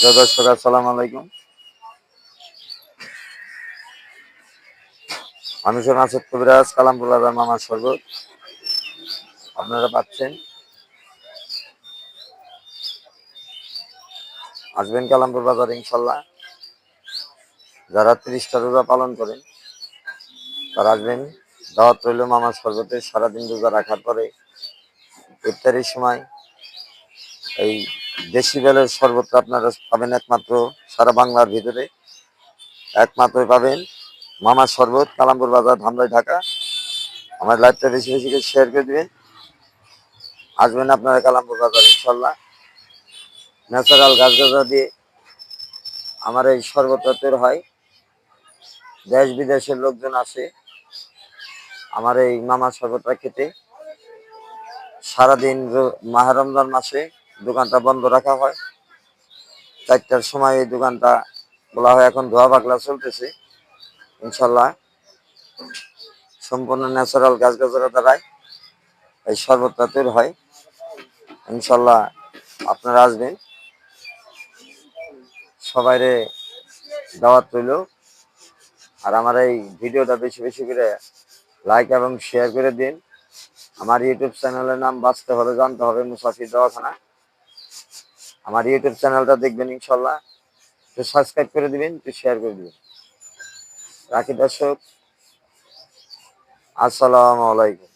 দর্শক আসসালামু আলাইকুম। আমি আসাদ কবিরাজ, কালামপুর বাজার মামার শরবত আপনারা পাচ্ছেন। আসবেন কালামপুর বাজার ইনশাল্লাহ। যারা 30টা রোজা পালন করেন তারা আসবেন। দাওয়াত রইল মামার শরবতে। সারাদিন রোজা রাখার পরে ইফতারির সময় এই দেশি বেলের শরবতটা আপনারা পাবেন একমাত্র সারা বাংলার ভিতরে একমাত্রই পাবেন মামার শরবত, কালামপুর বাজার, ধামরাই, ঢাকা। আমার লাইভটা বেশি বেশি করে শেয়ার করে দিবেন। আসবেন আপনারা কালামপুর বাজার ইনশাল্লাহ। ন্যাচারাল গাছগাছরা দিয়ে আমার এই শরবতটা তৈরি হয়। দেশ বিদেশের লোকজন আসে আমার এই মামার শরবতটা খেতে। সারাদিন মাহে রমজান মাসে দোকানটা বন্ধ রাখা হয়। 4টার সময় এই দোকানটা খোলা হয়। এখন ধোয়া পাগলা চলতেছে ইনশাল্লাহ। সম্পূর্ণ ন্যাচারাল গাছগাছরা দ্বারাই এই শরবতটা তৈরি হয় ইনশাল্লাহ। আপনারা আসবেন, সবাইরে দাওয়াত রইল। আর আমার এই ভিডিওটা বেশি বেশি করে লাইক এবং শেয়ার করে দিন। আমার ইউটিউব চ্যানেলের নাম বাঁচতে হলে জানতে হবে মুসাফির দওয়াখানা। আমার ইউটিউব চ্যানেলটা দেখবেন ইনশাল্লাহ। একটু সাবস্ক্রাইব করে দিবেন, একটু শেয়ার করে দিবেন। রাখি দর্শক, আসসালামু আলাইকুম।